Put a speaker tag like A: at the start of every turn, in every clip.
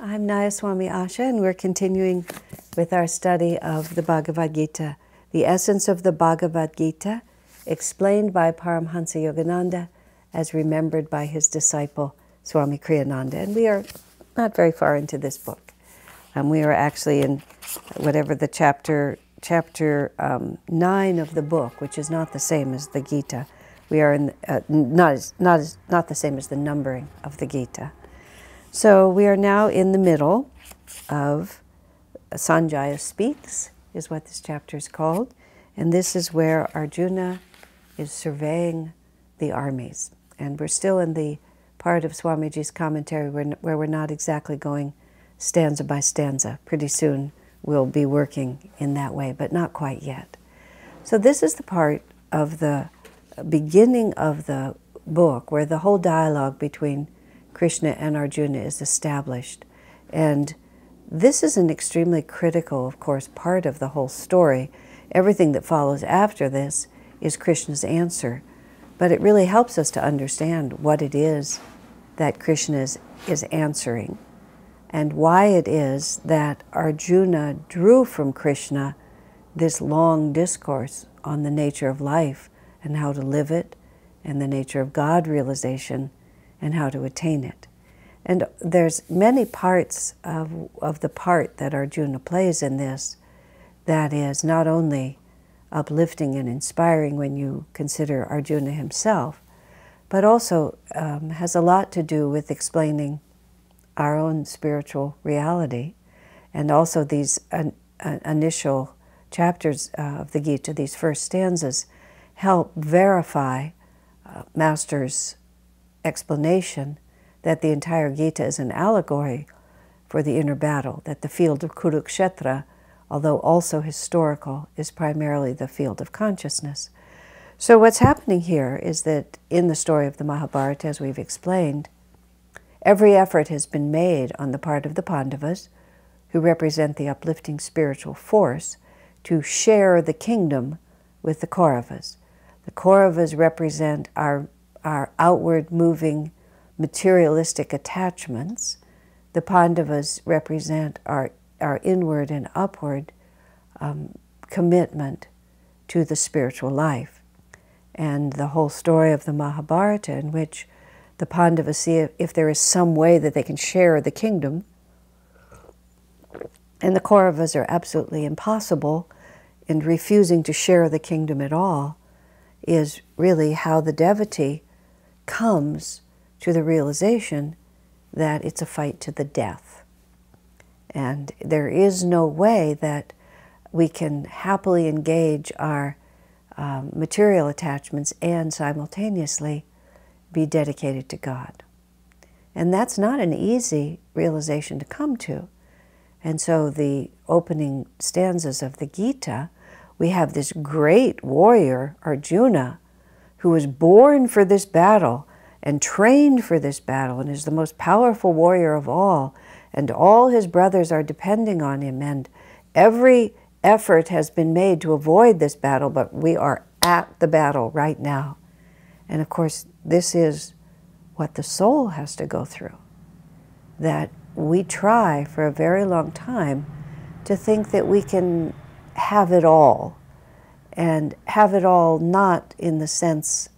A: I'm Nayaswami Asha, and we're continuing with our study of the Bhagavad Gita, the essence of the Bhagavad Gita, explained by Paramhansa Yogananda as remembered by his disciple, Swami Kriyananda. And we are not very far into this book. We are actually in whatever the chapter 9 of the book, which is not the same as the Gita. We are in not the same as the numbering of the Gita. So we are now in the middle of Sanjaya Speaks, is what this chapter is called. And this is where Arjuna is surveying the armies. And we're still in the part of Swamiji's commentary where we're not exactly going stanza by stanza. Pretty soon we'll be working in that way, but not quite yet. So this is the part of the beginning of the book where the whole dialogue between Krishna and Arjuna is established. And this is an extremely critical, of course, part of the whole story. Everything that follows after this is Krishna's answer. But it really helps us to understand what it is that Krishna is answering and why it is that Arjuna drew from Krishna this long discourse on the nature of life and how to live it, and the nature of God realization and how to attain it. And there's many parts of the part that Arjuna plays in this that is not only uplifting and inspiring when you consider Arjuna himself, but also has a lot to do with explaining our own spiritual reality. And also these initial chapters of the Gita, these first stanzas, help verify Master's explanation that the entire Gita is an allegory for the inner battle, that the field of Kurukshetra, although also historical, is primarily the field of consciousness. So what's happening here is that in the story of the Mahabharata, as we've explained, every effort has been made on the part of the Pandavas, who represent the uplifting spiritual force, to share the kingdom with the Kauravas. The Kauravas represent our outward moving materialistic attachments. The Pandavas represent our inward and upward commitment to the spiritual life. And the whole story of the Mahabharata, in which the Pandavas see if there is some way that they can share the kingdom, and the Kauravas are absolutely impossible in refusing to share the kingdom at all, is really how the devotee comes to the realization that it's a fight to the death. And there is no way that we can happily engage our material attachments and simultaneously be dedicated to God. And that's not an easy realization to come to. And so the opening stanzas of the Gita, we have this great warrior, Arjuna, who was born for this battle and trained for this battle and is the most powerful warrior of all, and all his brothers are depending on him, and every effort has been made to avoid this battle, but we are at the battle right now. And of course, this is what the soul has to go through, that we try for a very long time to think that we can have it all, and have it all not in the sense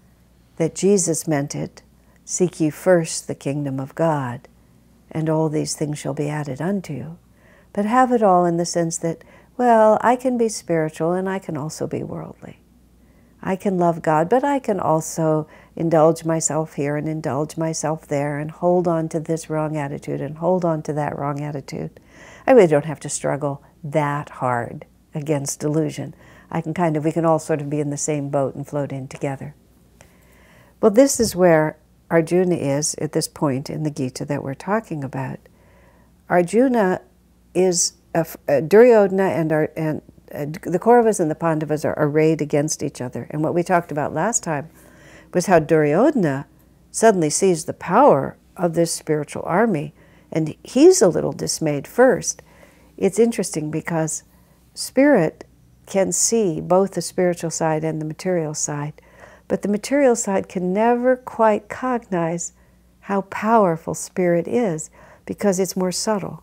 A: that Jesus meant it, seek ye first the kingdom of God, and all these things shall be added unto you, but have it all in the sense that, well, I can be spiritual and I can also be worldly. I can love God, but I can also indulge myself here and indulge myself there and hold on to this wrong attitude and hold on to that wrong attitude. I really don't have to struggle that hard against delusion. We can all sort of be in the same boat and float in together. Well, this is where Arjuna is at this point in the Gita that we're talking about. Arjuna is, Duryodhana and the Kauravas and the Pandavas are arrayed against each other. And what we talked about last time was how Duryodhana suddenly sees the power of this spiritual army, and he's a little dismayed first. It's interesting because spirit can see both the spiritual side and the material side, but the material side can never quite cognize how powerful spirit is, because it's more subtle,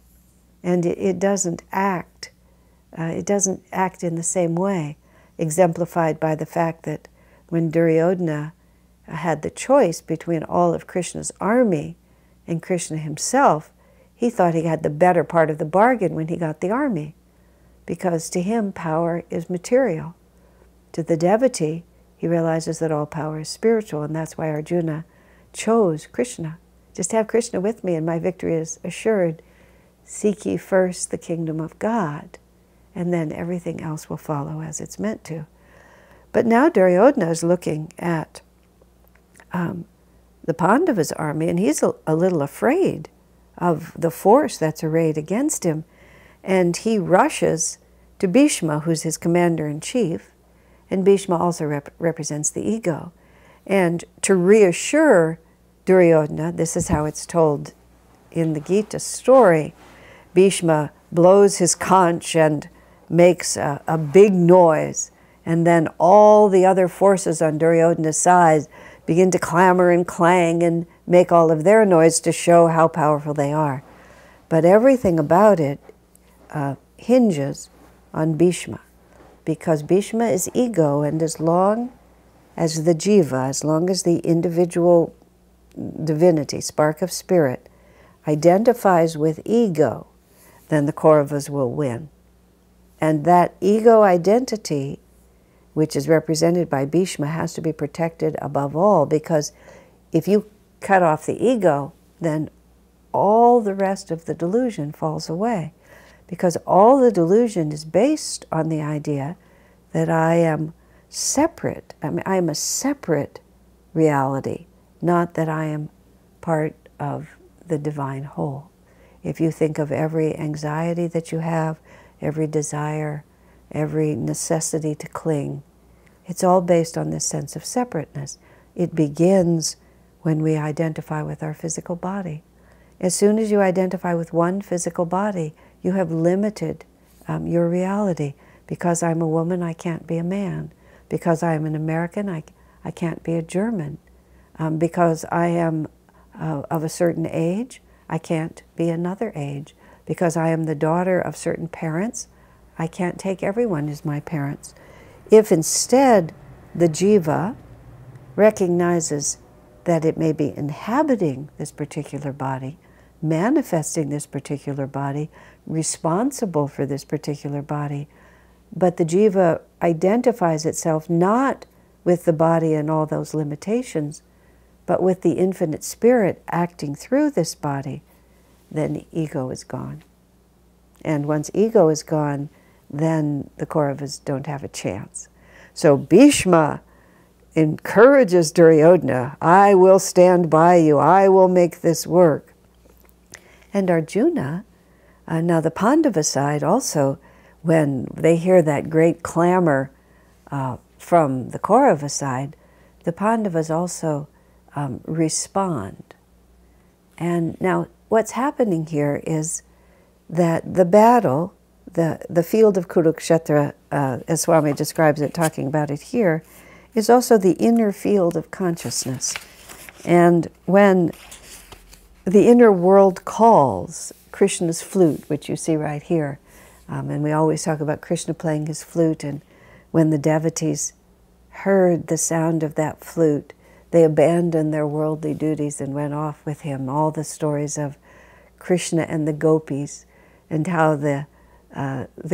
A: and it doesn't act. It doesn't act in the same way, exemplified by the fact that when Duryodhana had the choice between all of Krishna's army and Krishna himself, he thought he had the better part of the bargain when he got the army, because to him power is material. To the devotee, he realizes that all power is spiritual, and that's why Arjuna chose Krishna. Just have Krishna with me and my victory is assured. Seek ye first the kingdom of God, and then everything else will follow as it's meant to. But now Duryodhana is looking at the Pandavas' army, and he's a little afraid of the force that's arrayed against him. And he rushes to Bhishma, who's his commander-in-chief, and Bhishma also represents the ego. And to reassure Duryodhana, this is how it's told in the Gita story, Bhishma blows his conch and makes a big noise, and then all the other forces on Duryodhana's side begin to clamor and clang and make all of their noise to show how powerful they are. But everything about it hinges on Bhishma, because Bhishma is ego, and as long as the jiva, as long as the individual divinity, spark of spirit, identifies with ego, then the Kauravas will win. And that ego identity, which is represented by Bhishma, has to be protected above all, because if you cut off the ego, then all the rest of the delusion falls away. Because all the delusion is based on the idea that I am separate. I mean, I am a separate reality, not that I am part of the divine whole. If you think of every anxiety that you have, every desire, every necessity to cling, it's all based on this sense of separateness. It begins when we identify with our physical body. As soon as you identify with one physical body, you have limited your reality. Because I'm a woman, I can't be a man. Because I am an American, I can't be a German. Because I am of a certain age, I can't be another age. Because I am the daughter of certain parents, I can't take everyone as my parents. If instead the jiva recognizes that it may be inhabiting this particular body, manifesting this particular body, responsible for this particular body, but the jiva identifies itself not with the body and all those limitations, but with the infinite spirit acting through this body, then ego is gone. And once ego is gone, then the Kauravas don't have a chance. So Bhishma encourages Duryodhana, I will stand by you, I will make this work. And Arjuna, now the Pandava side also, when they hear that great clamor from the Kaurava side, the Pandavas also respond. And now what's happening here is that the battle, the field of Kurukshetra, as Swami describes it, talking about it here, is also the inner field of consciousness. And when the inner world calls, Krishna's flute, which you see right here, and we always talk about Krishna playing his flute, and when the devotees heard the sound of that flute, they abandoned their worldly duties and went off with him. All the stories of Krishna and the gopis, and how the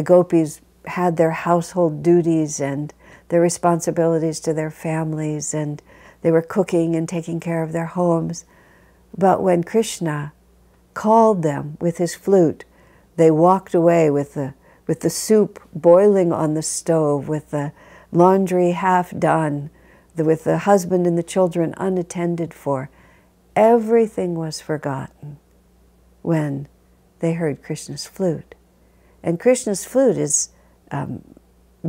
A: gopis had their household duties and their responsibilities to their families, and they were cooking and taking care of their homes. But when Krishna called them with his flute, they walked away with the soup boiling on the stove, with the laundry half done, with the husband and the children unattended for. Everything was forgotten when they heard Krishna's flute. And Krishna's flute is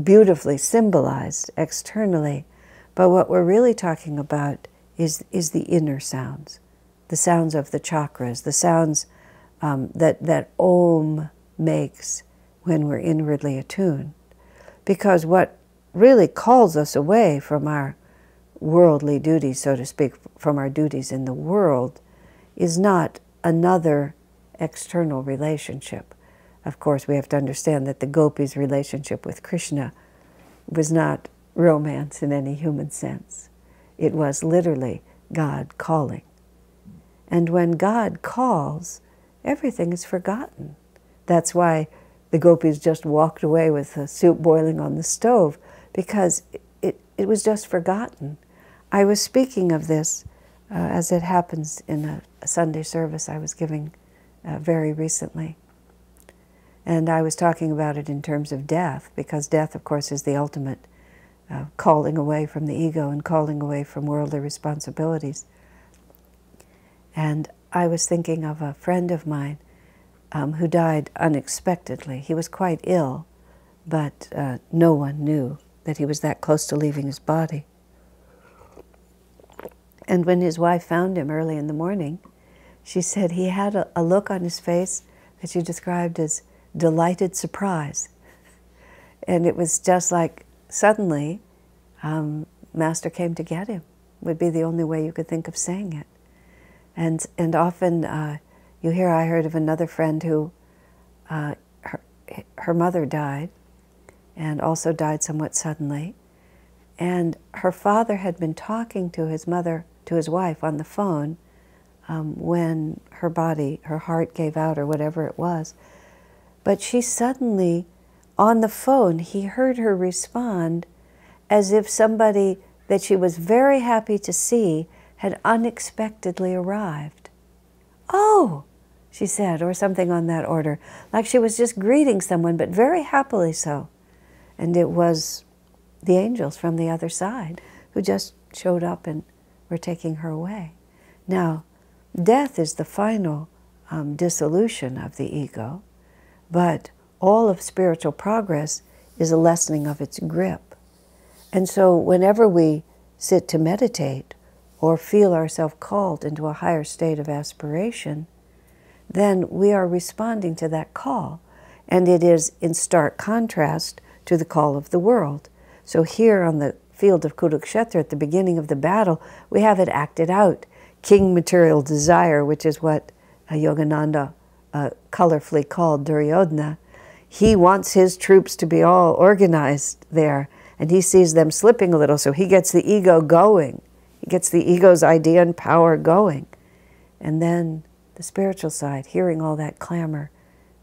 A: beautifully symbolized externally, but what we're really talking about is the inner sounds, the sounds of the chakras, the sounds that Om makes when we're inwardly attuned. Because what really calls us away from our worldly duties, so to speak, from our duties in the world, is not another external relationship. Of course, we have to understand that the gopis' relationship with Krishna was not romance in any human sense. It was literally God calling. And when God calls, everything is forgotten. That's why the gopis just walked away with the soup boiling on the stove, because it was just forgotten. I was speaking of this as it happens in a Sunday service I was giving very recently. And I was talking about it in terms of death, because death, of course, is the ultimate calling away from the ego and calling away from worldly responsibilities. And I was thinking of a friend of mine who died unexpectedly. He was quite ill, but no one knew that he was that close to leaving his body. And when his wife found him early in the morning, she said he had a look on his face that she described as delighted surprise. And it was just like suddenly Master came to get him, would be the only way you could think of saying it. And often you hear, I heard of another friend who her mother died, and also died somewhat suddenly. And her father had been talking to his mother, to his wife on the phone when her heart gave out or whatever it was. But she suddenly, on the phone, he heard her respond as if somebody that she was very happy to see had unexpectedly arrived. "Oh," she said, or something on that order, like she was just greeting someone, but very happily so. And it was the angels from the other side who just showed up and were taking her away. Now, death is the final dissolution of the ego, but all of spiritual progress is a lessening of its grip. And so whenever we sit to meditate or feel ourselves called into a higher state of aspiration, then we are responding to that call. And it is in stark contrast to the call of the world. So here on the field of Kurukshetra, at the beginning of the battle, we have it acted out. King material desire, which is what Yogananda colorfully called Duryodhana, he wants his troops to be all organized there, and he sees them slipping a little, so he gets the ego going. He gets the ego's idea and power going. And then the spiritual side, hearing all that clamor,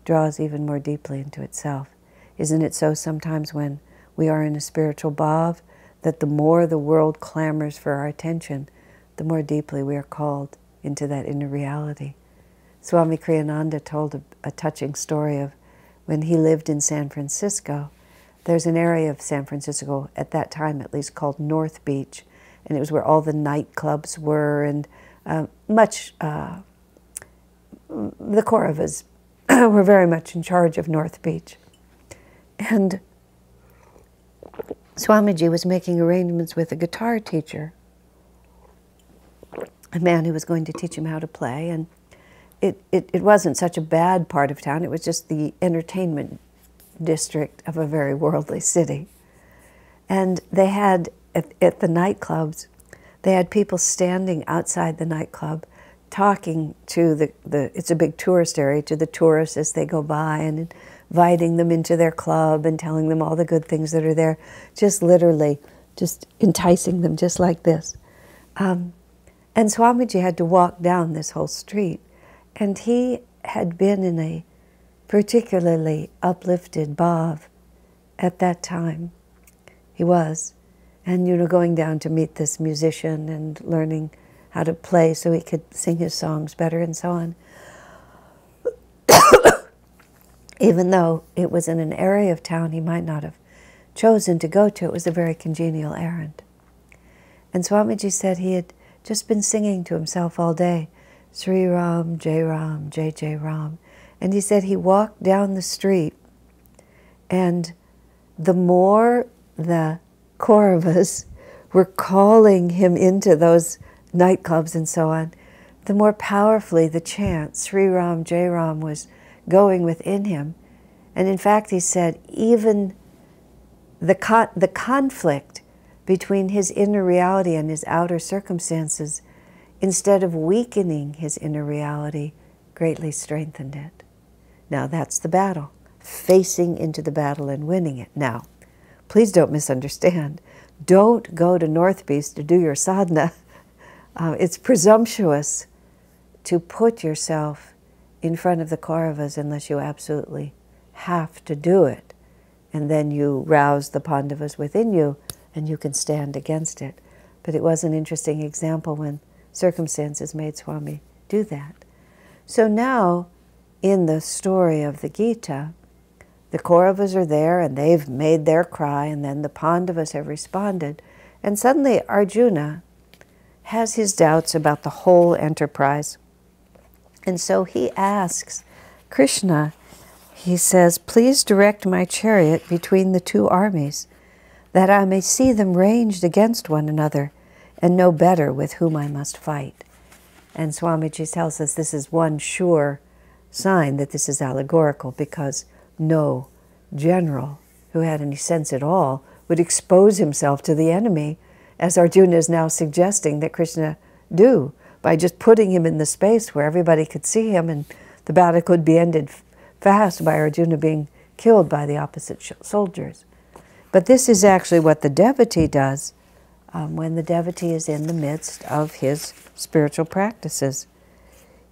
A: draws even more deeply into itself. Isn't it so sometimes when we are in a spiritual bhav, that the more the world clamors for our attention, the more deeply we are called into that inner reality? Swami Kriyananda told a touching story of when he lived in San Francisco. There's an area of San Francisco, at that time at least, called North Beach, and it was where all the nightclubs were, and the Kauravas were very much in charge of North Beach. And Swamiji was making arrangements with a guitar teacher, a man who was going to teach him how to play, and it wasn't such a bad part of town. It was just the entertainment district of a very worldly city. And they had, at the nightclubs, they had people standing outside the nightclub talking to it's a big tourist area, to the tourists as they go by, and inviting them into their club and telling them all the good things that are there, just literally just enticing them just like this. And Swamiji had to walk down this whole street, and he had been in a particularly uplifted bhav at that time. He was. And, you know, going down to meet this musician and learning how to play so he could sing his songs better and so on. Even though it was in an area of town he might not have chosen to go to, it was a very congenial errand. And Swamiji said he had just been singing to himself all day, Sri Ram, Jai Ram, Jai Jai Ram. And he said he walked down the street, and the more the Kauravas were calling him into those nightclubs and so on, the more powerfully the chant, Sri Ram, Jai Ram, was going within him. And in fact, he said, even the conflict between his inner reality and his outer circumstances, instead of weakening his inner reality, greatly strengthened it. Now that's the battle, facing into the battle and winning it. Now, please don't misunderstand. Don't go to North Beach to do your sadhana. It's presumptuous to put yourself in front of the Kauravas unless you absolutely have to do it. And then you rouse the Pandavas within you and you can stand against it. But it was an interesting example when circumstances made Swami do that. So now, in the story of the Gita, the Kauravas are there and they've made their cry, and then the Pandavas have responded. And suddenly Arjuna has his doubts about the whole enterprise. And so he asks Krishna, he says, "Please direct my chariot between the two armies, that I may see them ranged against one another and know better with whom I must fight." And Swamiji tells us this is one sure sign that this is allegorical, because no general who had any sense at all would expose himself to the enemy, as Arjuna is now suggesting that Krishna do, by just putting him in the space where everybody could see him, and the battle could be ended fast by Arjuna being killed by the opposite soldiers. But this is actually what the devotee does when the devotee is in the midst of his spiritual practices.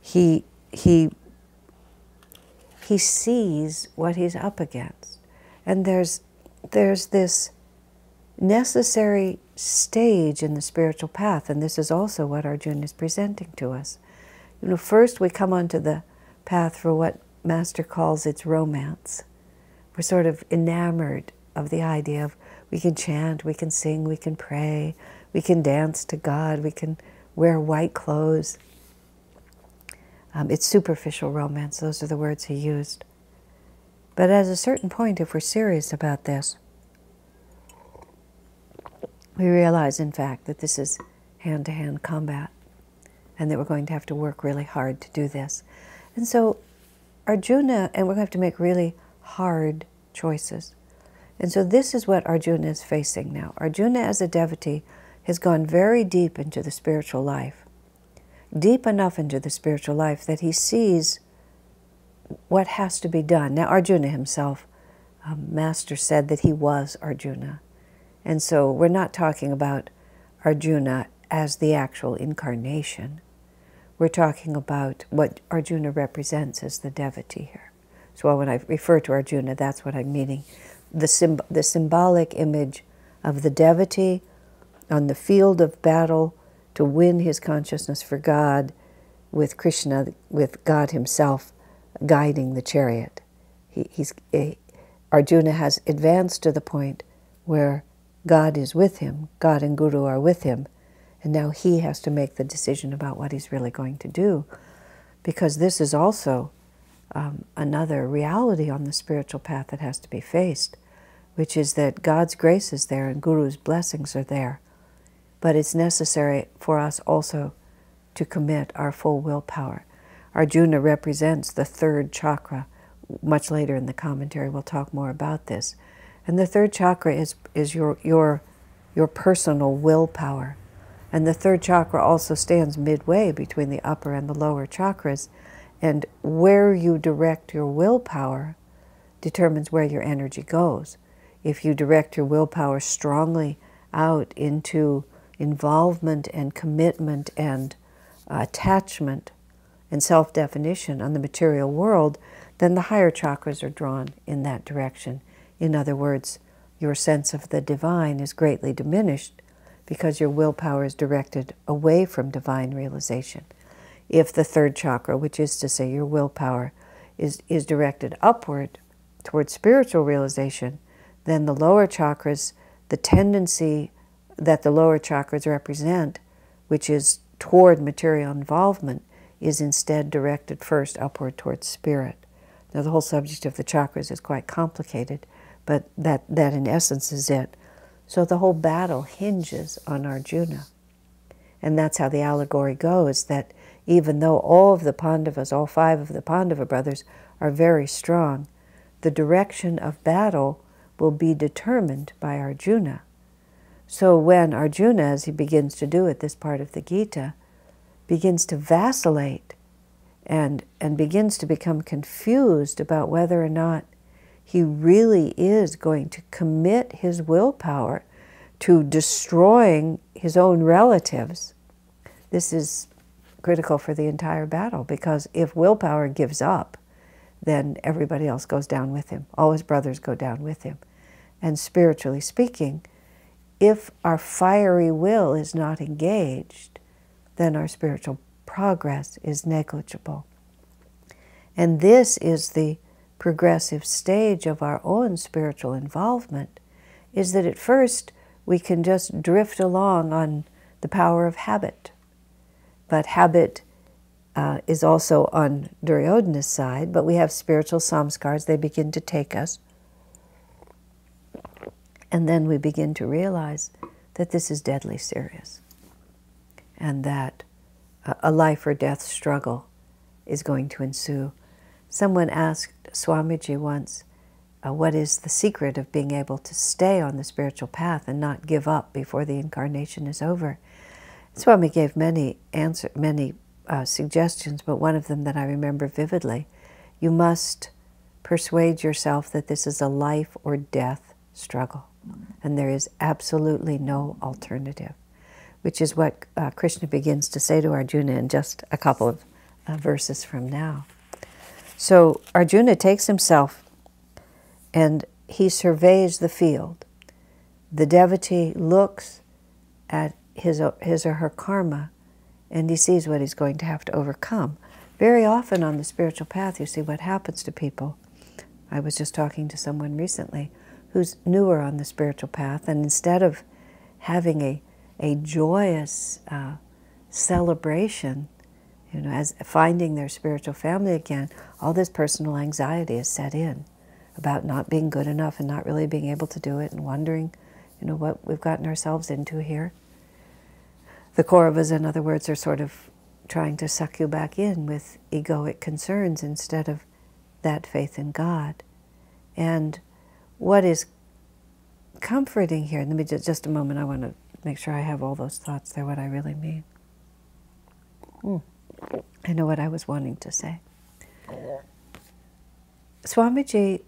A: He sees what he's up against. And there's this necessary stage in the spiritual path, and this is also what Arjuna is presenting to us. You know, first we come onto the path for what Master calls its romance. We're sort of enamored of the idea of we can chant, we can sing, we can pray, we can dance to God, we can wear white clothes. It's superficial romance, those are the words he used. But at a certain point, if we're serious about this, we realize, in fact, that this is hand-to-hand combat, and that we're going to have to work really hard to do this. And so Arjuna, and we're going to have to make really hard choices. And so this is what Arjuna is facing now. Arjuna, as a devotee, has gone very deep into the spiritual life. Deep enough into the spiritual life that he sees what has to be done. Now, Arjuna himself, Master said that he was Arjuna. And so we're not talking about Arjuna as the actual incarnation. We're talking about what Arjuna represents as the devotee here. So when I refer to Arjuna, that's what I'm meaning. The symbolic image of the devotee on the field of battle to win his consciousness for God, with Krishna, with God himself guiding the chariot. Arjuna has advanced to the point where God is with him, God and Guru are with him, and now he has to make the decision about what he's really going to do, because this is also another reality on the spiritual path that has to be faced, which is that God's grace is there and Guru's blessings are there, but it's necessary for us also to commit our full willpower. Arjuna represents the third chakra. Much later in the commentary we'll talk more about this. And the third chakra is your personal willpower. And the third chakra also stands midway between the upper and the lower chakras. And where you direct your willpower determines where your energy goes. If you direct your willpower strongly out into involvement and commitment and attachment and self-definition on the material world, then the higher chakras are drawn in that direction. In other words, your sense of the divine is greatly diminished because your willpower is directed away from divine realization. If the third chakra, which is to say your willpower, is directed upward towards spiritual realization, then the lower chakras, the tendency that the lower chakras represent, which is toward material involvement, is instead directed first upward towards spirit. Now, the whole subject of the chakras is quite complicated, but that in essence is it. So the whole battle hinges on Arjuna. And that's how the allegory goes, that even though all of the Pandavas, all 5 of the Pandava brothers, are very strong, the direction of battle will be determined by Arjuna. So when Arjuna, as he begins to do at this part of the Gita, begins to vacillate and begins to become confused about whether or not he really is going to commit his willpower to destroying his own relatives, this is critical for the entire battle, because if willpower gives up, then everybody else goes down with him. All his brothers go down with him. And spiritually speaking, if our fiery will is not engaged, then our spiritual progress is negligible. And this is the progressive stage of our own spiritual involvement, is that at first we can just drift along on the power of habit. But habit is also on Duryodhana's side, but we have spiritual samskars. They begin to take us. And then we begin to realize that this is deadly serious, and that a life or death struggle is going to ensue. Someone asked Swamiji once, what is the secret of being able to stay on the spiritual path and not give up before the incarnation is over? Swami gave many suggestions, but one of them that I remember vividly: you must persuade yourself that this is a life or death struggle, and there is absolutely no alternative, which is what Krishna begins to say to Arjuna in just a couple of verses from now. So Arjuna takes himself and he surveys the field. The devotee looks at his or her karma, and he sees what he's going to have to overcome. Very often on the spiritual path, you see what happens to people. I was just talking to someone recently who's newer on the spiritual path, and instead of having a joyous celebration, as finding their spiritual family again, all this personal anxiety is set in about not being good enough and not really being able to do it, and wondering, what we've gotten ourselves into here. The Kauravas, in other words, are sort of trying to suck you back in with egoic concerns instead of that faith in God. And what is comforting here, let me just a moment, I want to make sure I have all those thoughts there, what I really mean. I know what I was wanting to say. Swamiji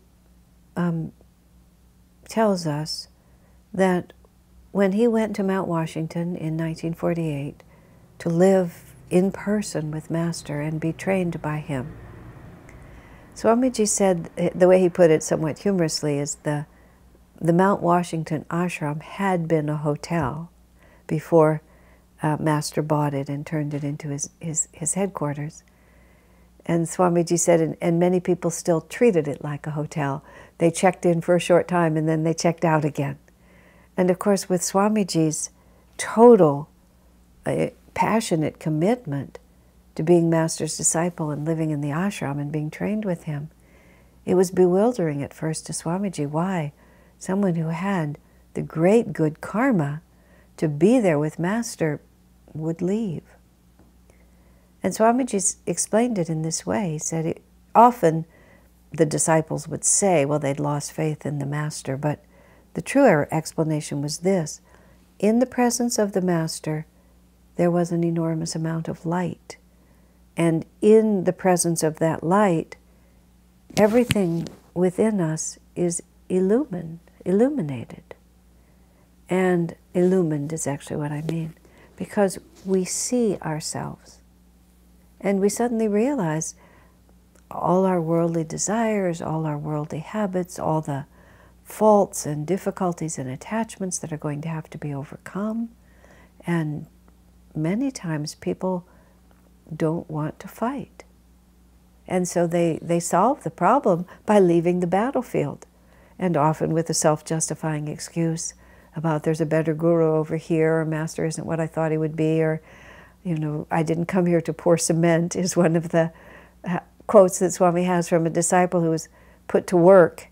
A: tells us that when he went to Mount Washington in 1948 to live in person with Master and be trained by him, Swamiji said, the way he put it somewhat humorously, is the Mount Washington ashram had been a hotel before Master bought it and turned it into his headquarters. And Swamiji said, and many people still treated it like a hotel. They checked in for a short time and then they checked out again. And of course, with Swamiji's total passionate commitment to being Master's disciple and living in the ashram and being trained with him, it was bewildering at first to Swamiji why someone who had the great good karma to be there with Master would leave. And Swamiji explained it in this way. He said, often the disciples would say, well, they'd lost faith in the Master, but the true explanation was this: in the presence of the Master, there was an enormous amount of light. And in the presence of that light, everything within us is illuminated. And illumined is actually what I mean, because we see ourselves. And we suddenly realize all our worldly desires, all our worldly habits, all the faults and difficulties and attachments that are going to have to be overcome. And many times people don't want to fight. And so they solve the problem by leaving the battlefield, and often with a self-justifying excuse about there's a better guru over here, or Master isn't what I thought he would be, or I didn't come here to pour cement, is one of the quotes that Swami has from a disciple who was put to work,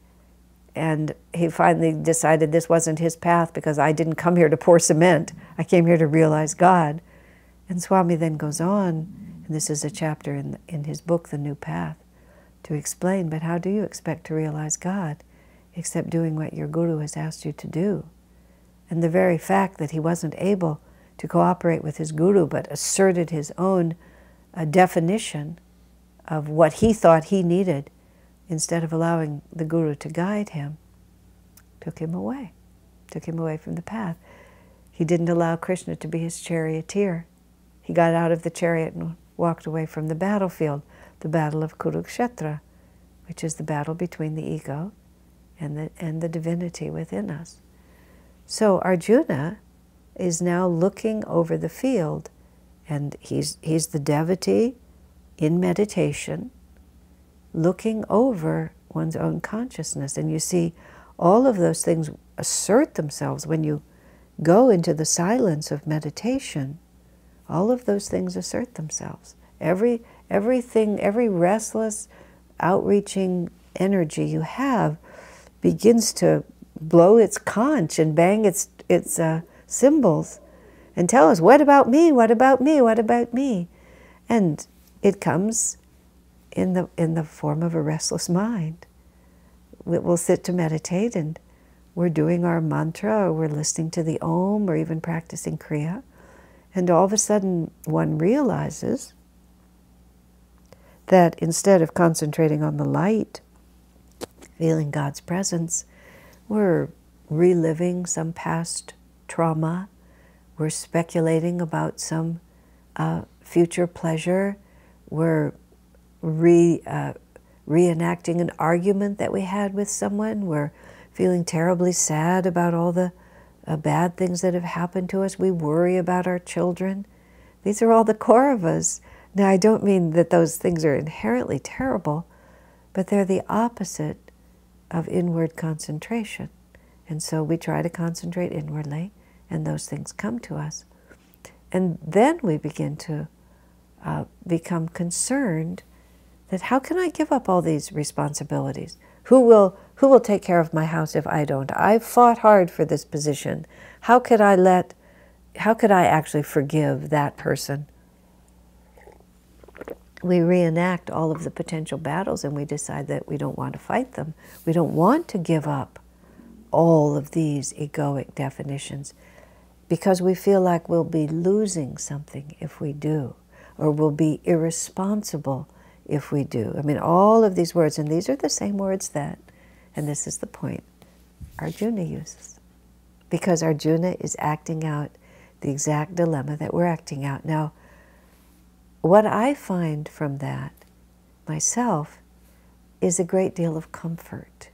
A: and he finally decided this wasn't his path because I didn't come here to pour cement, I came here to realize God. And Swami then goes on, and this is a chapter in his book, The New Path, to explain, but how do you expect to realize God except doing what your guru has asked you to do? And the very fact that he wasn't able to cooperate with his guru but asserted his own definition of what he thought he needed, instead of allowing the Guru to guide him, took him away from the path. He didn't allow Krishna to be his charioteer. He got out of the chariot and walked away from the battlefield, the battle of Kurukshetra, which is the battle between the ego and the divinity within us. So Arjuna is now looking over the field, and he's the devotee in meditation, looking over one's own consciousness. And you see all of those things assert themselves when you go into the silence of meditation. All of those things assert themselves. Everything, every restless, outreaching energy you have begins to blow its conch and bang its cymbals and tell us, what about me, what about me, what about me? And it comes in the form of a restless mind. We'll sit to meditate, and we're doing our mantra, or we're listening to the Om, or even practicing Kriya, and all of a sudden one realizes that instead of concentrating on the light, feeling God's presence, we're reliving some past trauma, we're speculating about some future pleasure, we're reenacting an argument that we had with someone, we're feeling terribly sad about all the bad things that have happened to us, we worry about our children. These are all the kauravas. Now, I don't mean that those things are inherently terrible, but they're the opposite of inward concentration. And so we try to concentrate inwardly, and those things come to us. And then we begin to become concerned that how can I give up all these responsibilities? Who will take care of my house if I don't? I've fought hard for this position. How could I actually forgive that person? We reenact all of the potential battles, and we decide that we don't want to fight them. We don't want to give up all of these egoic definitions because we feel like we'll be losing something if we do, or we'll be irresponsible if we do. I mean, all of these words, and these are the same words that, and this is the point, Arjuna uses. Because Arjuna is acting out the exact dilemma that we're acting out. Now, what I find from that myself is a great deal of comfort.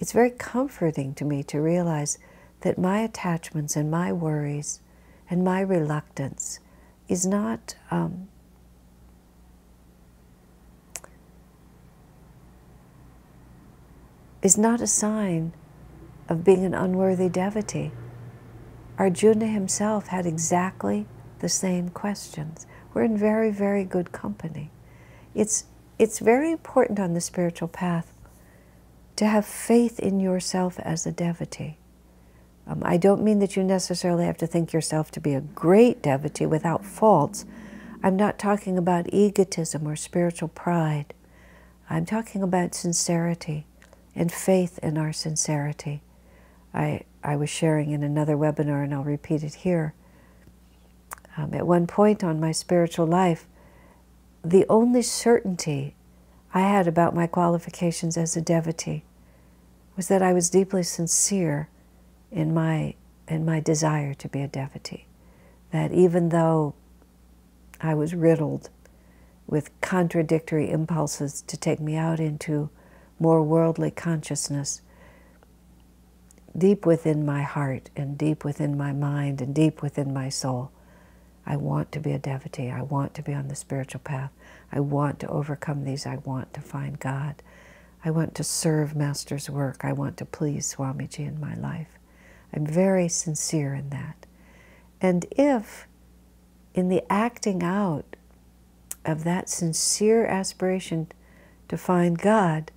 A: It's very comforting to me to realize that my attachments and my worries and my reluctance is not a sign of being an unworthy devotee. Arjuna himself had exactly the same questions. We're in very, very good company. It's very important on the spiritual path to have faith in yourself as a devotee. I don't mean that you necessarily have to think yourself to be a great devotee without faults. I'm not talking about egotism or spiritual pride. I'm talking about sincerity and faith in our sincerity. I was sharing in another webinar, and I'll repeat it here. At one point on my spiritual life, the only certainty I had about my qualifications as a devotee was that I was deeply sincere in my desire to be a devotee. That even though I was riddled with contradictory impulses to take me out into more worldly consciousness, deep within my heart and deep within my mind and deep within my soul, I want to be a devotee. I want to be on the spiritual path. I want to overcome these. I want to find God. I want to serve Master's work. I want to please Swamiji in my life. I'm very sincere in that. And if, in the acting out of that sincere aspiration to find God,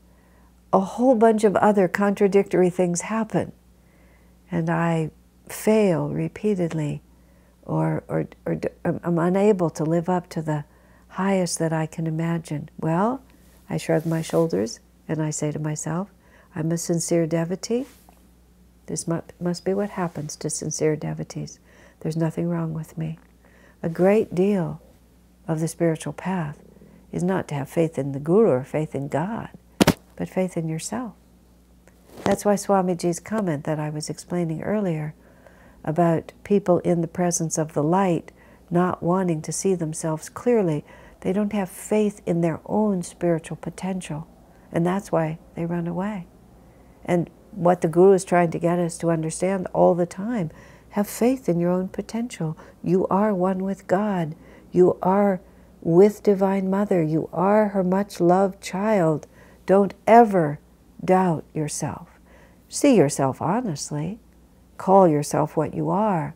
A: a whole bunch of other contradictory things happen, and I fail repeatedly, or I'm unable to live up to the highest that I can imagine, well, I shrug my shoulders and I say to myself, I'm a sincere devotee. This must be what happens to sincere devotees. There's nothing wrong with me. A great deal of the spiritual path is not to have faith in the Guru or faith in God, but faith in yourself. That's why Swamiji's comment that I was explaining earlier about people in the presence of the light not wanting to see themselves clearly, they don't have faith in their own spiritual potential. And that's why they run away. And what the Guru is trying to get us to understand all the time, have faith in your own potential. You are one with God. You are with Divine Mother. You are her much-loved child. Don't ever doubt yourself. See yourself honestly. Call yourself what you are.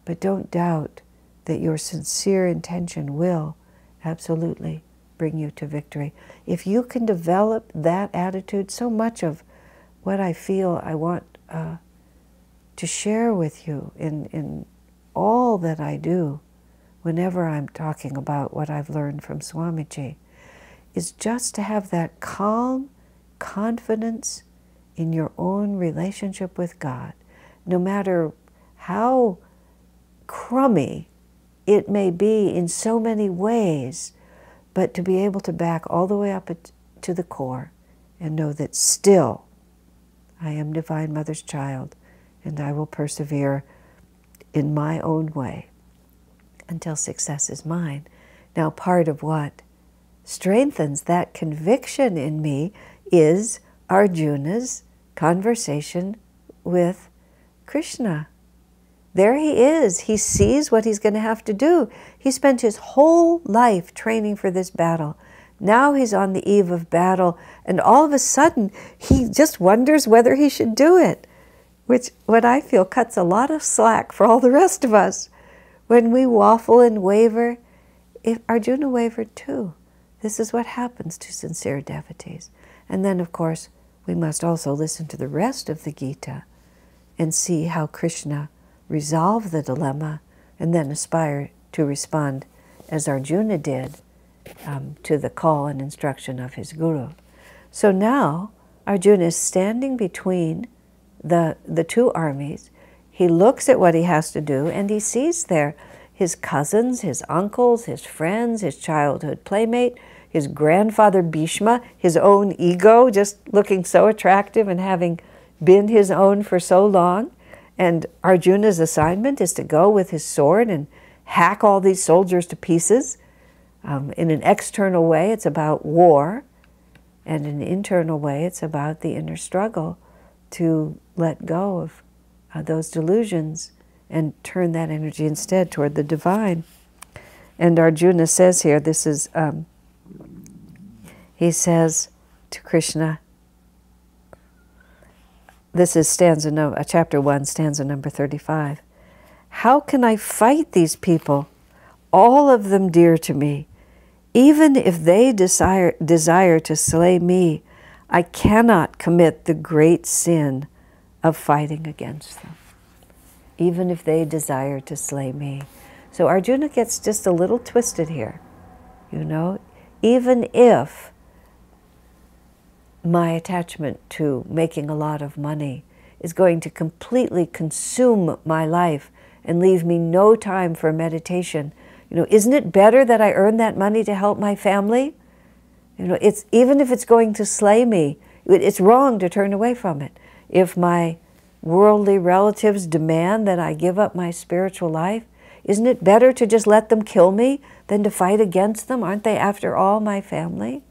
A: But don't doubt that your sincere intention will absolutely bring you to victory. If you can develop that attitude, so much of what I feel I want to share with you in all that I do, whenever I'm talking about what I've learned from Swamiji, is just to have that calm confidence in your own relationship with God, no matter how crummy it may be in so many ways, but to be able to back all the way up to the core and know that still I am Divine Mother's child and I will persevere in my own way until success is mine. Now, part of what strengthens that conviction in me is Arjuna's conversation with Krishna. There he is. He sees what he's going to have to do. He spent his whole life training for this battle. Now he's on the eve of battle, and all of a sudden, he just wonders whether he should do it, which, what I feel, cuts a lot of slack for all the rest of us. When we waffle and waver, if Arjuna wavered too. This is what happens to sincere devotees. And then, of course, we must also listen to the rest of the Gita and see how Krishna resolved the dilemma and then aspire to respond as Arjuna did to the call and instruction of his Guru. So now Arjuna is standing between the two armies. He looks at what he has to do, and he sees there his cousins, his uncles, his friends, his childhood playmate, his grandfather Bhishma, his own ego, just looking so attractive and having been his own for so long. And Arjuna's assignment is to go with his sword and hack all these soldiers to pieces. In an external way, it's about war, and in an internal way, it's about the inner struggle to let go of those delusions and turn that energy instead toward the divine. And Arjuna says here, this is, he says to Krishna, this is chapter 1, stanza number 35. How can I fight these people, all of them dear to me? Even if they desire to slay me, I cannot commit the great sin of fighting against them. Even if they desire to slay me. So Arjuna gets just a little twisted here. You know, even if my attachment to making a lot of money is going to completely consume my life and leave me no time for meditation, you know, isn't it better that I earn that money to help my family? You know, it's, even if it's going to slay me, it's wrong to turn away from it. If my worldly relatives demand that I give up my spiritual life, isn't it better to just let them kill me than to fight against them? Aren't they, after all, my family?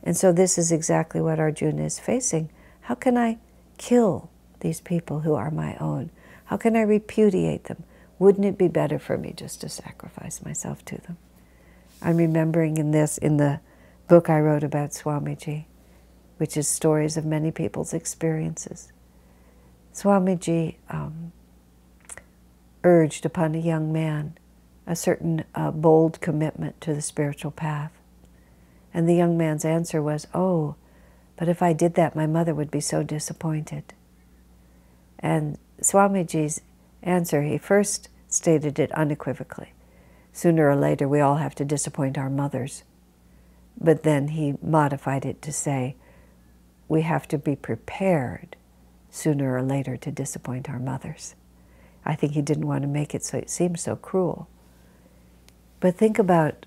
A: And so this is exactly what Arjuna is facing. How can I kill these people who are my own? How can I repudiate them? Wouldn't it be better for me just to sacrifice myself to them? I'm remembering in the book I wrote about Swamiji, which is stories of many people's experiences. Swamiji urged upon a young man a certain bold commitment to the spiritual path. And the young man's answer was, oh, but if I did that, my mother would be so disappointed. And Swamiji's answer, he first stated it unequivocally. Sooner or later, we all have to disappoint our mothers. But then he modified it to say, we have to be prepared sooner or later to disappoint our mothers. I think he didn't want to make it so it seemed so cruel. But think about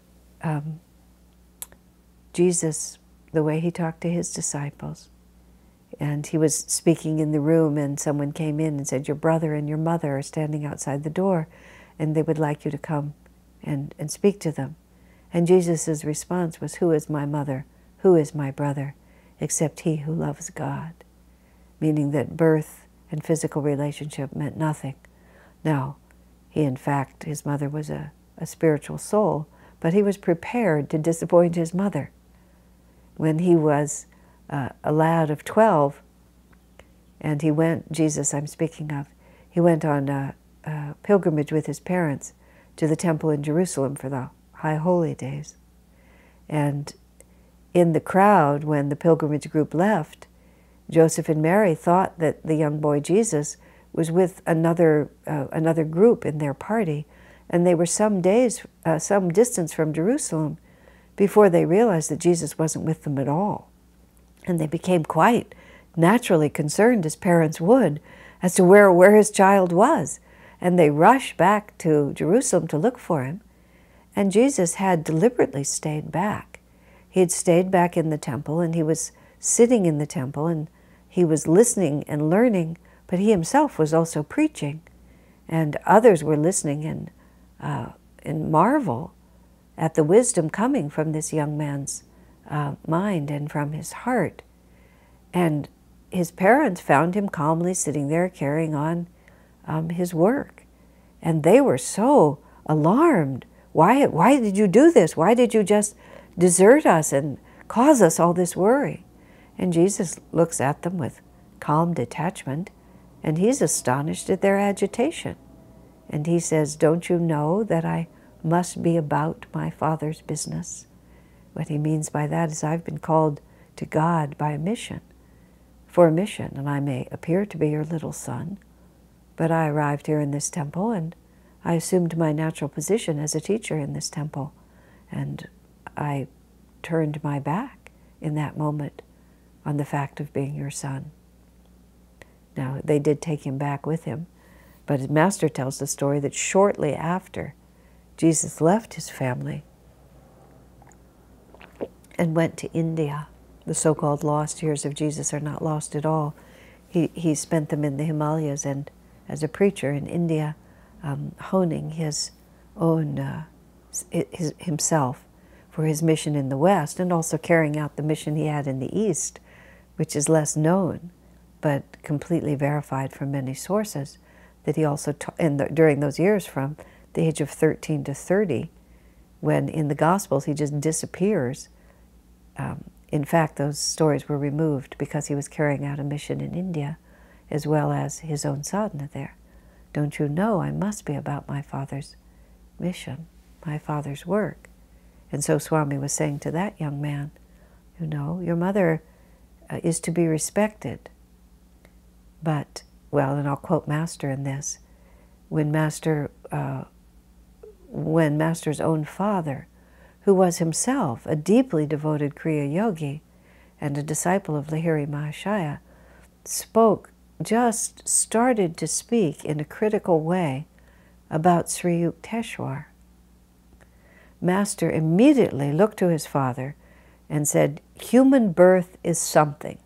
A: Jesus, the way he talked to his disciples. And he was speaking in the room, and someone came in and said, your brother and your mother are standing outside the door, and they would like you to come and speak to them. And Jesus' response was, who is my mother? Who is my brother? Except he who loves God. Meaning that birth and physical relationship meant nothing. Now, he in fact, his mother was a spiritual soul, but he was prepared to disappoint his mother. When he was a lad of 12, and he went, Jesus I'm speaking of, he went on a pilgrimage with his parents to the temple in Jerusalem for the High Holy Days. And in the crowd, when the pilgrimage group left, Joseph and Mary thought that the young boy Jesus was with another group in their party, and they were some distance from Jerusalem before they realized that Jesus wasn't with them at all. And they became quite naturally concerned, as parents would, as to where his child was. And they rushed back to Jerusalem to look for him. And Jesus had deliberately stayed back. He had stayed back in the temple, and he was sitting in the temple, and he was listening and learning, but he himself was also preaching. And others were listening in marvel at the wisdom coming from this young man's mind and from his heart. And his parents found him calmly sitting there carrying on his work. And they were so alarmed. Why did you do this? Why did you just desert us and cause us all this worry? And Jesus looks at them with calm detachment, and he's astonished at their agitation. And he says, don't you know that I must be about my Father's business? What he means by that is I've been called to God by a mission, for a mission, and I may appear to be your little son, but I arrived here in this temple, and I assumed my natural position as a teacher in this temple, and I turned my back in that moment on the fact of being your son. Now, they did take him back with him, but his master tells the story that shortly after Jesus left his family and went to India. The so-called lost years of Jesus are not lost at all. He spent them in the Himalayas and as a preacher in India, honing his own, himself for his mission in the West, and also carrying out the mission he had in the East, which is less known, but completely verified from many sources, that he also during those years from the age of 13 to 30, when in the Gospels he just disappears. In fact, those stories were removed because he was carrying out a mission in India, as well as his own sadhana there. Don't you know I must be about my Father's mission, my Father's work? And so Swami was saying to that young man, you know, your mother is to be respected. But, well, and I'll quote Master in this, when Master's own father, who was himself a deeply devoted Kriya Yogi and a disciple of Lahiri Mahashaya, started to speak in a critical way about Sri Yukteswar. Master immediately looked to his father and said, human birth is something,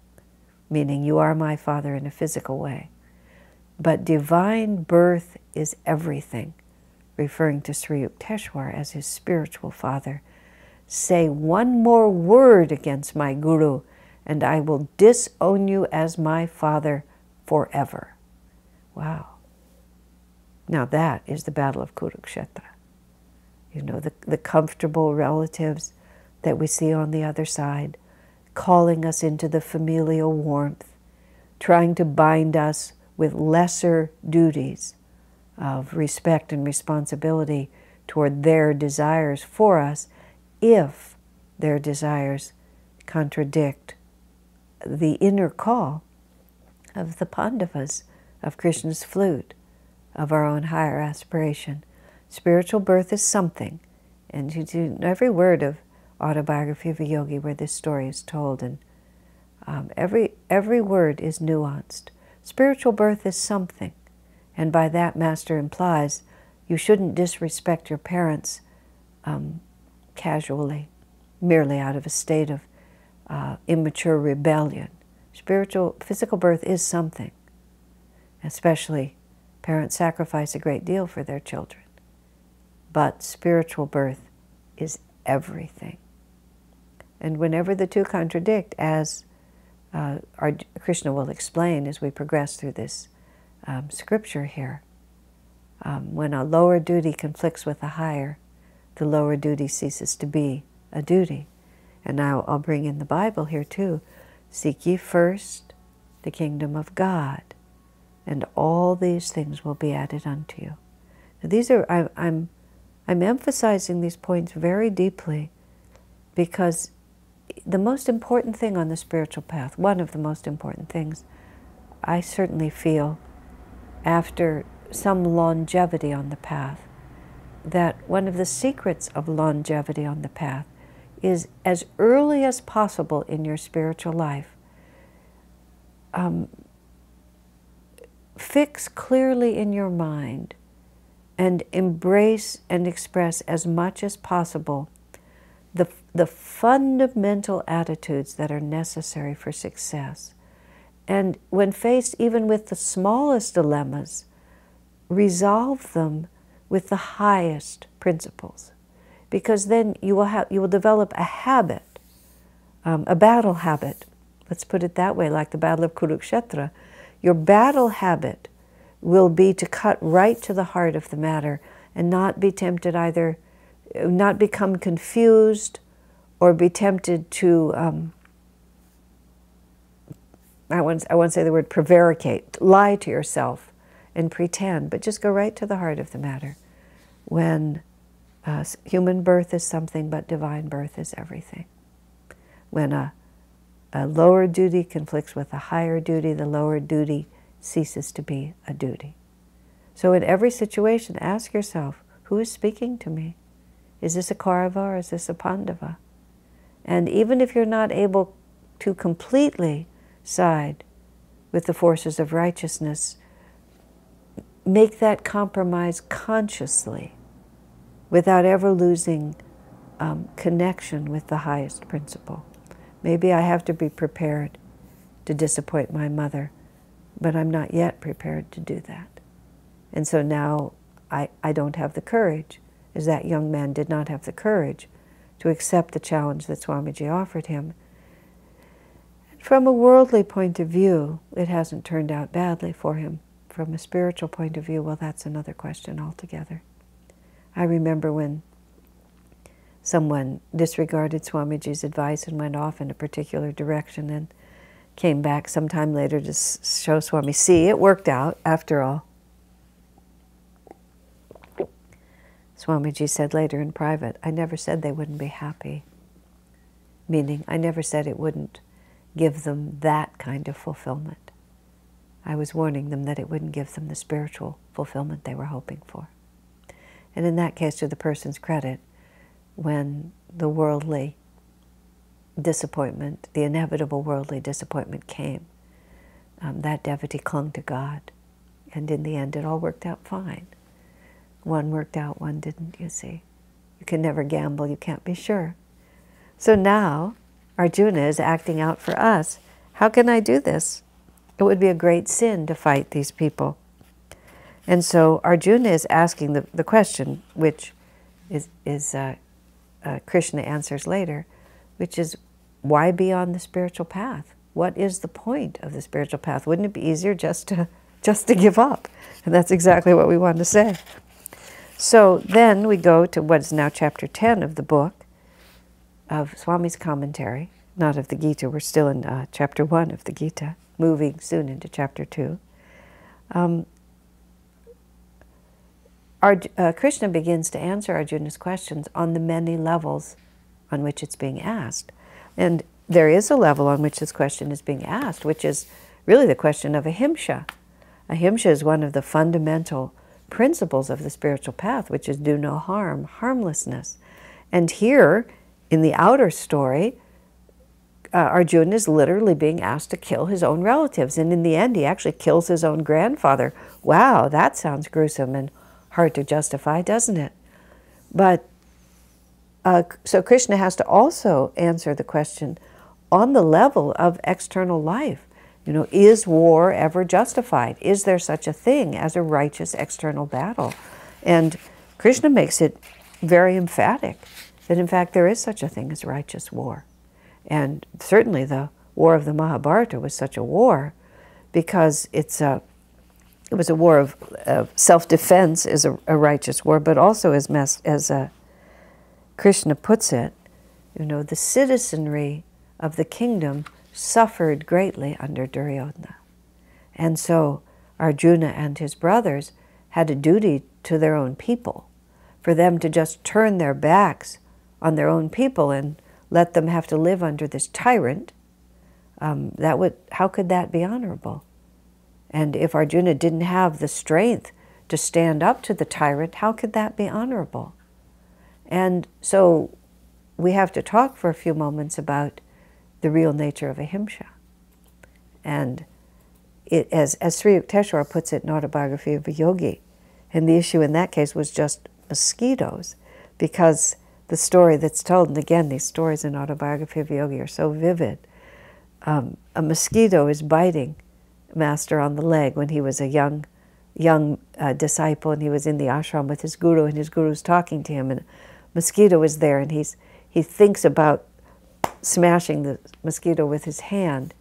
A: meaning you are my father in a physical way, but divine birth is everything, referring to Sri Yukteswar as his spiritual father. Say one more word against my guru, and I will disown you as my father forever. Wow. Now that is the battle of Kurukshetra. You know, the comfortable relatives that we see on the other side, calling us into the familial warmth, trying to bind us with lesser duties of respect and responsibility toward their desires for us, if their desires contradict the inner call of the Pandavas, of Krishna's flute, of our own higher aspiration. Spiritual birth is something, and you do every word of Autobiography of a Yogi where this story is told, and every word is nuanced. Spiritual birth is something, and by that Master implies you shouldn't disrespect your parents casually. merely out of a state of immature rebellion. Physical birth is something. Especially, parents sacrifice a great deal for their children. But spiritual birth is everything. And whenever the two contradict, as Krishna will explain as we progress through this scripture here, when a lower duty conflicts with a higher, the lower duty ceases to be a duty. And now I'll bring in the Bible here too. Seek ye first the kingdom of God, and all these things will be added unto you. Now these are, I'm emphasizing these points very deeply because the most important thing on the spiritual path, one of the most important things, I certainly feel after some longevity on the path, that one of the secrets of longevity on the path is as early as possible in your spiritual life, fix clearly in your mind and embrace and express as much as possible the fundamental attitudes that are necessary for success. And when faced even with the smallest dilemmas, resolve them with the highest principles. Because then you will develop a habit, a battle habit. Let's put it that way, like the Battle of Kurukshetra. Your battle habit will be to cut right to the heart of the matter and not be tempted either, not become confused or be tempted to, I won't say the word prevaricate, lie to yourself and pretend, but just go right to the heart of the matter. When human birth is something, but divine birth is everything. When a lower duty conflicts with a higher duty, the lower duty ceases to be a duty. So in every situation, ask yourself, who is speaking to me? Is this a Kaurava or is this a Pandava? And even if you're not able to completely side with the forces of righteousness, make that compromise consciously without ever losing connection with the highest principle. Maybe I have to be prepared to disappoint my mother, but I'm not yet prepared to do that. And so now I don't have the courage, as that young man did not have the courage to accept the challenge that Swamiji offered him. From a worldly point of view, it hasn't turned out badly for him. From a spiritual point of view, well, that's another question altogether. I remember when someone disregarded Swamiji's advice and went off in a particular direction and came back sometime later to show Swami, see, it worked out after all. Swamiji said later in private, I never said they wouldn't be happy. Meaning, I never said it wouldn't give them that kind of fulfillment. I was warning them that it wouldn't give them the spiritual fulfillment they were hoping for. And in that case, to the person's credit, when the worldly disappointment, the inevitable worldly disappointment came, that devotee clung to God. And in the end, it all worked out fine. One worked out, one didn't, you see. You can never gamble, you can't be sure. So now, Arjuna is acting out for us. How can I do this? It would be a great sin to fight these people. And so Arjuna is asking the question, which is Krishna answers later, which is, why be on the spiritual path? What is the point of the spiritual path? Wouldn't it be easier just to give up? And that's exactly what we want to say. So then we go to what is now chapter 10 of the book of Swami's commentary, not of the Gita. We're still in chapter 1 of the Gita, moving soon into chapter 2. Krishna begins to answer Arjuna's questions on the many levels on which it's being asked. And there is a level on which this question is being asked, which is really the question of ahimsa. Ahimsa is one of the fundamental principles of the spiritual path, which is do no harm, harmlessness. And here, in the outer story, Arjuna is literally being asked to kill his own relatives. And in the end, he actually kills his own grandfather. Wow, that sounds gruesome and hard to justify, doesn't it? But so Krishna has to also answer the question on the level of external life. You know, is war ever justified? Is there such a thing as a righteous external battle? And Krishna makes it very emphatic that in fact there is such a thing as righteous war. And certainly the war of the Mahabharata was such a war because it was a war of self-defense is a righteous war, but also as Krishna puts it, you know, the citizenry of the kingdom suffered greatly under Duryodhana. And so Arjuna and his brothers had a duty to their own people. For them to just turn their backs on their own people and let them have to live under this tyrant, how could that be honorable? And if Arjuna didn't have the strength to stand up to the tyrant, how could that be honorable? And so we have to talk for a few moments about the real nature of ahimsa. And as Sri Yukteswar puts it in Autobiography of a Yogi, and the issue in that case was just mosquitoes, because the story that's told, and again, these stories in Autobiography of a Yogi are so vivid. A mosquito is biting Master on the leg when he was a young disciple, and he was in the ashram with his guru, and his guru's talking to him, and a mosquito is there, and he thinks about smashing the mosquito with his hand,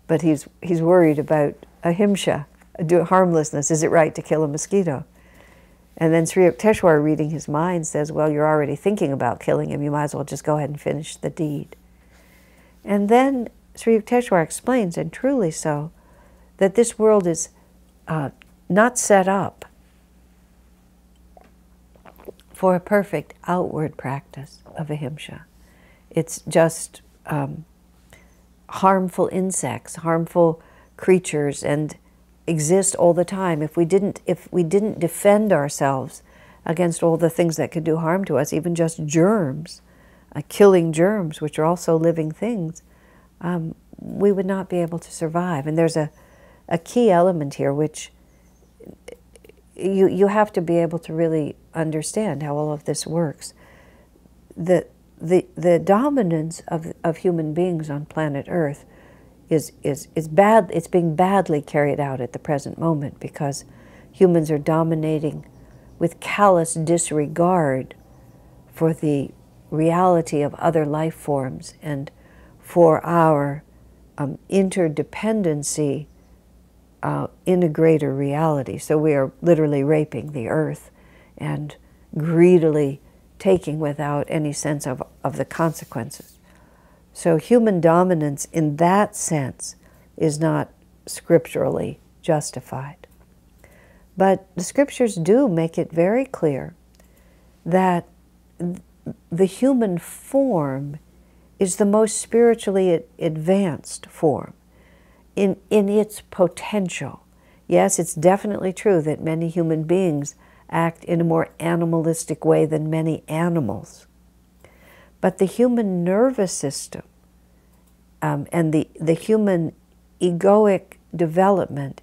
A: but he's worried about ahimsa, harmlessness. Is it right to kill a mosquito? And then Sri Yukteswar, reading his mind, says, well, you're already thinking about killing him. You might as well just go ahead and finish the deed. And then Sri Yukteswar explains, and truly so, that this world is not set up for a perfect outward practice of ahimsa. It's just harmful insects, harmful creatures, and exist all the time. If we didn't defend ourselves against all the things that could do harm to us, even just germs, killing germs, which are also living things, we would not be able to survive. And there's a key element here, which you have to be able to really understand how all of this works. The dominance of human beings on planet Earth is bad. It's being badly carried out at the present moment because humans are dominating with callous disregard for the reality of other life forms and for our interdependency in a greater reality. So we are literally raping the earth and greedily taking without any sense of the consequences. So human dominance in that sense is not scripturally justified. But the scriptures do make it very clear that the human form is the most spiritually advanced form in its potential. Yes, it's definitely true that many human beings act in a more animalistic way than many animals. But the human nervous system and the human egoic development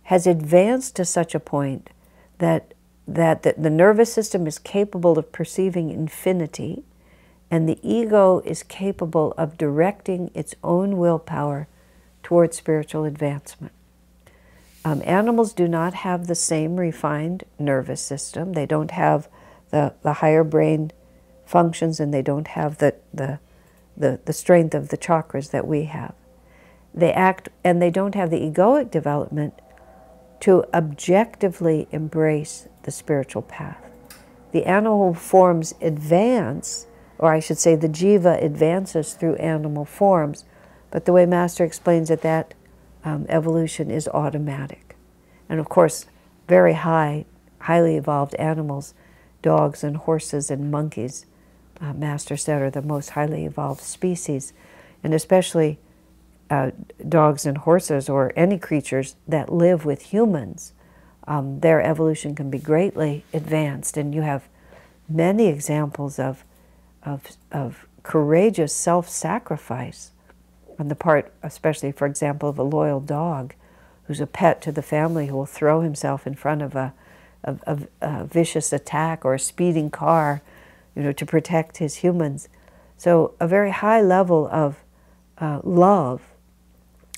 A: has advanced to such a point that the nervous system is capable of perceiving infinity, and the ego is capable of directing its own willpower towards spiritual advancement. Animals do not have the same refined nervous system. They don't have the higher brain functions, and they don't have the strength of the chakras that we have. They act, and they don't have the egoic development to objectively embrace the spiritual path. The animal forms advance, or I should say the jiva advances through animal forms, but the way Master explains it, that evolution is automatic. And of course, very highly evolved animals, dogs and horses and monkeys, Master said, are the most highly evolved species, and especially dogs and horses, or any creatures that live with humans, their evolution can be greatly advanced. And you have many examples of courageous self-sacrifice on the part, especially, for example, of a loyal dog who's a pet to the family, who will throw himself in front of a vicious attack or a speeding car to protect his humans. So a very high level of love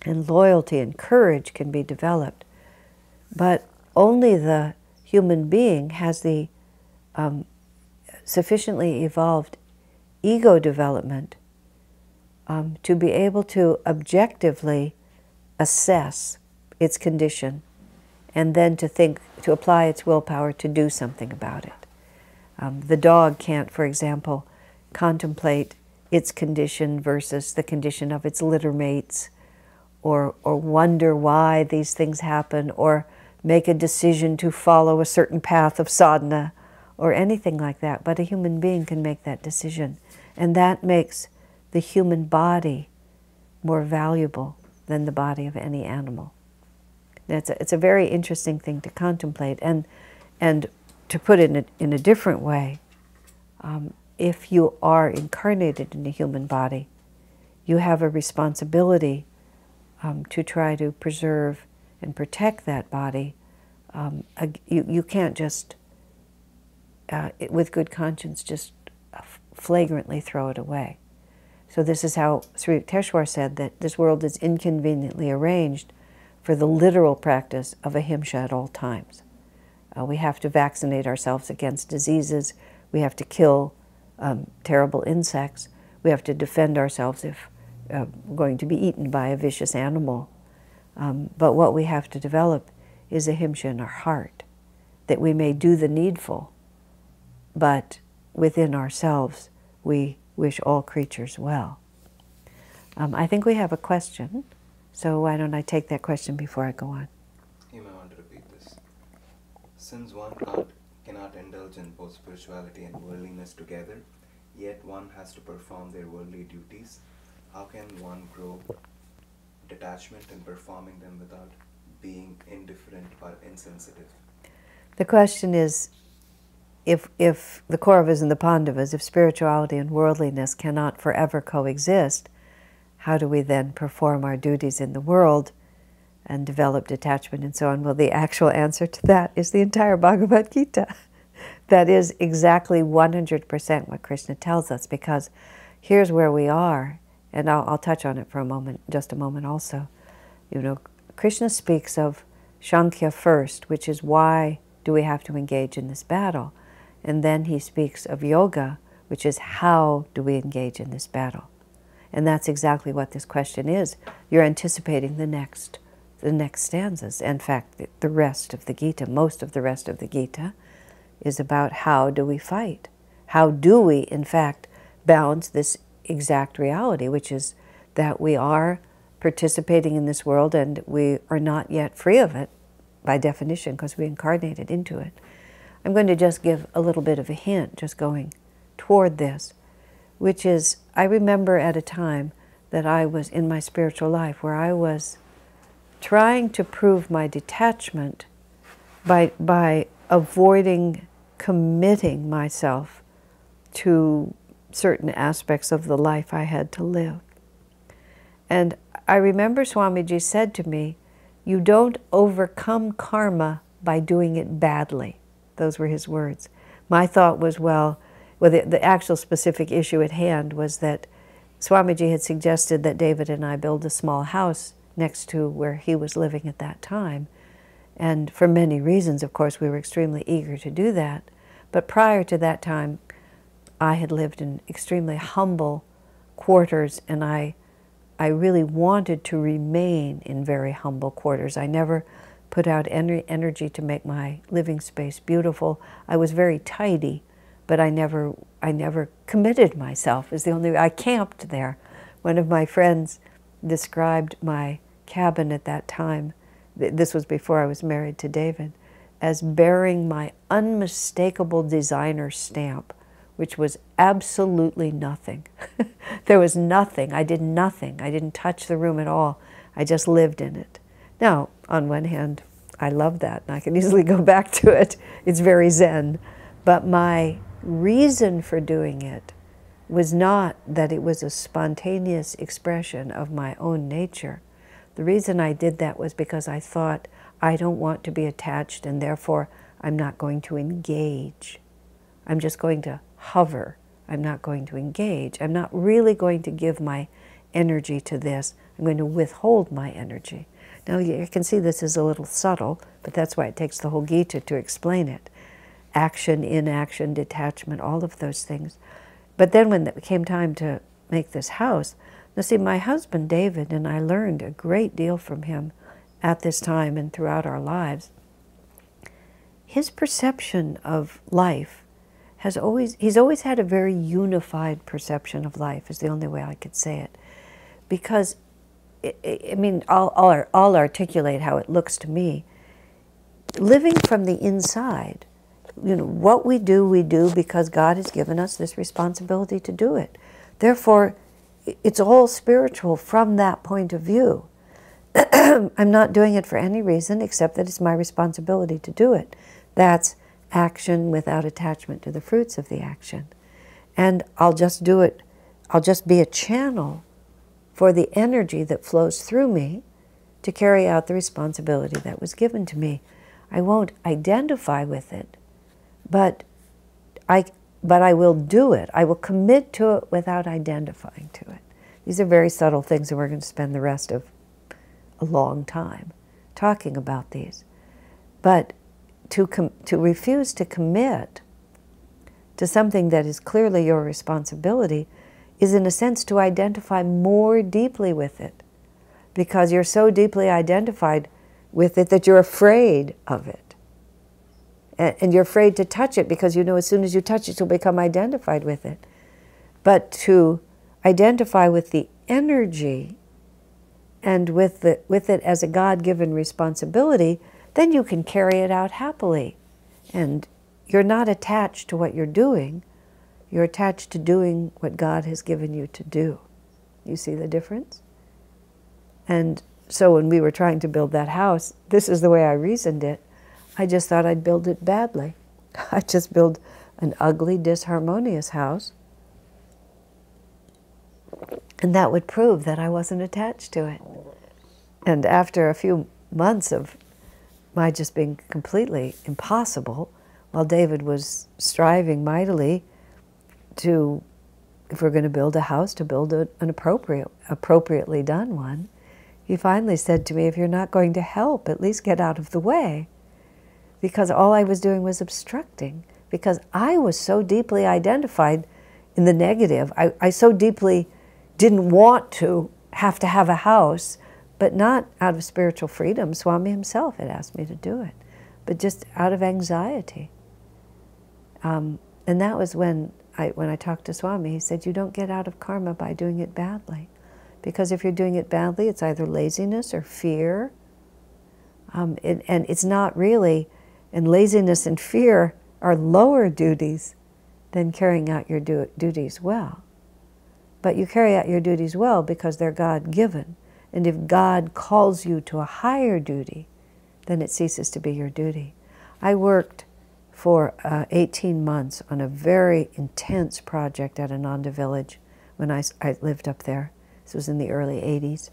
A: and loyalty and courage can be developed. But only the human being has the sufficiently evolved ego development to be able to objectively assess its condition and then to apply its willpower to do something about it. The dog can't, for example, contemplate its condition versus the condition of its litter mates, or wonder why these things happen, or make a decision to follow a certain path of sadhana, or anything like that. But a human being can make that decision. And that makes the human body more valuable than the body of any animal. It's a very interesting thing to contemplate. And to put it in a different way, if you are incarnated in a human body, you have a responsibility to try to preserve and protect that body. You can't just, with good conscience, just flagrantly throw it away. So this is how Sri Yukteswar said that this world is inconveniently arranged for the literal practice of ahimsa at all times. We have to vaccinate ourselves against diseases. We have to kill terrible insects. We have to defend ourselves if we're going to be eaten by a vicious animal. But what we have to develop is ahimsa in our heart, that we may do the needful, but within ourselves we wish all creatures well. I think we have a question, so why don't I take that question before I go on?
B: You may want to repeat this. Since one cannot indulge in both spirituality and worldliness together, yet one has to perform their worldly duties, how can one grow detachment in performing them without being indifferent or insensitive?
A: The question is, if the Kauravas and the Pandavas, if spirituality and worldliness cannot forever coexist, how do we then perform our duties in the world and develop detachment and so on? Well, the actual answer to that is the entire Bhagavad Gita. That is exactly 100% what Krishna tells us, because here's where we are, and I'll touch on it for a moment, just a moment also. Krishna speaks of Sankhya first, which is why do we have to engage in this battle? And then he speaks of yoga, which is how do we engage in this battle? And that's exactly what this question is. You're anticipating the next stanzas. In fact, the rest of the Gita, most of the rest of the Gita, is about how do we fight? How do we, in fact, balance this exact reality, which is that we are participating in this world and we are not yet free of it by definition because we incarnated into it. I'm going to just give a little bit of a hint, just going toward this, which is, I remember at a time that I was in my spiritual life where I was trying to prove my detachment by avoiding committing myself to certain aspects of the life I had to live. And I remember Swamiji said to me, you don't overcome karma by doing it badly. Those were his words. My thought was, the actual specific issue at hand was that Swamiji had suggested that David and I build a small house next to where he was living at that time. And for many reasons, of course, we were extremely eager to do that. But prior to that time, I had lived in extremely humble quarters, and I really wanted to remain in very humble quarters. I never put out any energy to make my living space beautiful. I was very tidy, but I never committed myself. Is the only way. I camped there. One of my friends described my cabin at that time, this was before I was married to David, as bearing my unmistakable designer stamp, which was absolutely nothing. There was nothing. I did nothing. I didn't touch the room at all. I just lived in it. Now, on one hand, I love that, and I can easily go back to it. It's very Zen. But my reason for doing it was not that it was a spontaneous expression of my own nature. The reason I did that was because I thought, I don't want to be attached, and therefore I'm not going to engage. I'm just going to hover. I'm not going to engage. I'm not really going to give my energy to this. I'm going to withhold my energy. Now you can see this is a little subtle, but that's why it takes the whole Gita to explain it. Action, inaction, detachment, all of those things. But then when it came time to make this house, now see, my husband David and I learned a great deal from him at this time and throughout our lives. His perception of life he's always had a very unified perception of life, is the only way I could say it. Because, I mean, I'll articulate how it looks to me. Living from the inside, you know, what we do because God has given us this responsibility to do it. Therefore, it's all spiritual from that point of view. I'm not doing it for any reason except that it's my responsibility to do it. That's action without attachment to the fruits of the action. And I'll just do it, I'll just be a channel for the energy that flows through me to carry out the responsibility that was given to me. I won't identify with it, but I will do it. I will commit to it without identifying to it. These are very subtle things, and we're going to spend the rest of a long time talking about these. But to refuse to commit to something that is clearly your responsibility is, in a sense, to identify more deeply with it, because you're so deeply identified with it that you're afraid of it. And you're afraid to touch it because you know as soon as you touch it, you'll become identified with it. But to identify with the energy and with it as a God-given responsibility, then you can carry it out happily. And you're not attached to what you're doing. You're attached to doing what God has given you to do. You see the difference? And so when we were trying to build that house, this is the way I reasoned it. I just thought I'd build it badly. I'd just build an ugly, disharmonious house, and that would prove that I wasn't attached to it. And after a few months of my just being completely impossible, while David was striving mightily to, if we're going to build a house, to build an appropriately done one, he finally said to me, if you're not going to help, at least get out of the way. Because all I was doing was obstructing, because I was so deeply identified in the negative. I so deeply didn't want to have a house, but not out of spiritual freedom. Swami himself had asked me to do it, but just out of anxiety. And that was when I talked to Swami. He said, you don't get out of karma by doing it badly. Because if you're doing it badly, it's either laziness or fear. And it's not really, and laziness and fear are lower duties than carrying out your duties well. But you carry out your duties well because they're God-given. And if God calls you to a higher duty, then it ceases to be your duty. I worked for 18 months on a very intense project at Ananda village when I lived up there. This was in the early 80s.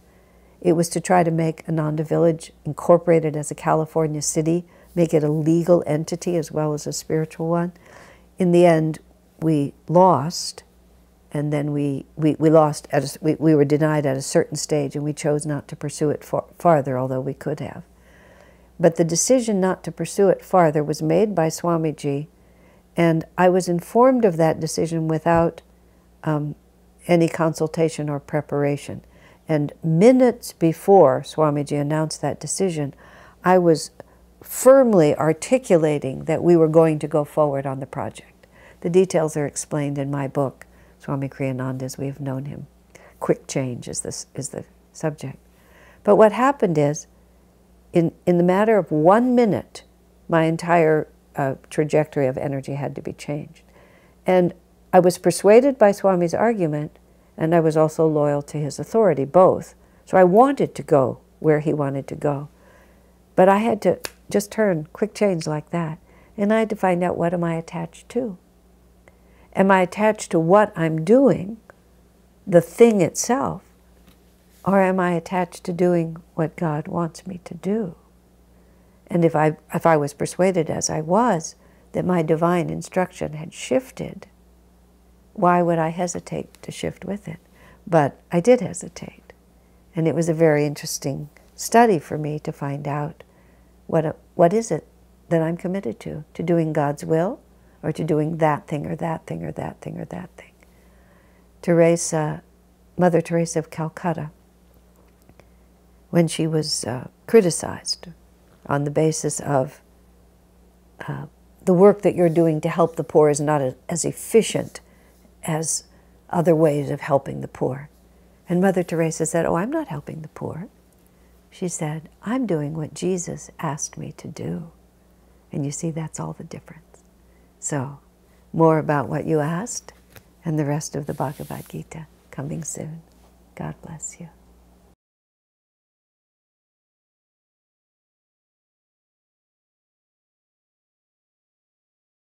A: It was to try to make Ananda village incorporated as a California city, make it a legal entity as well as a spiritual one. In the end, we lost, and then we lost, we were denied at a certain stage, and we chose not to pursue it farther, although we could have. But the decision not to pursue it farther was made by Swamiji, and I was informed of that decision without any consultation or preparation. And minutes before Swamiji announced that decision, I was firmly articulating that we were going to go forward on the project. The details are explained in my book, Swami Kriyananda as we have known him. Quick change is the subject. But what happened is, in the matter of 1 minute, my entire trajectory of energy had to be changed. And I was persuaded by Swami's argument, and I was also loyal to his authority, both. So I wanted to go where he wanted to go. But I had to just turn, quick change like that. And I had to find out, what am I attached to? Am I attached to what I'm doing, the thing itself, or am I attached to doing what God wants me to do? And if I was persuaded, as I was, that my divine instruction had shifted, why would I hesitate to shift with it? But I did hesitate. And it was a very interesting study for me to find out what is it that I'm committed to doing God's will, or to doing that thing or that thing or that thing or that thing. Mother Teresa of Calcutta, when she was criticized on the basis of the work that you're doing to help the poor is not as efficient as other ways of helping the poor. And Mother Teresa said, "Oh, I'm not helping the poor." She said, "I'm doing what Jesus asked me to do." And you see, that's all the difference. So, more about what you asked and the rest of the Bhagavad Gita coming soon. God bless you.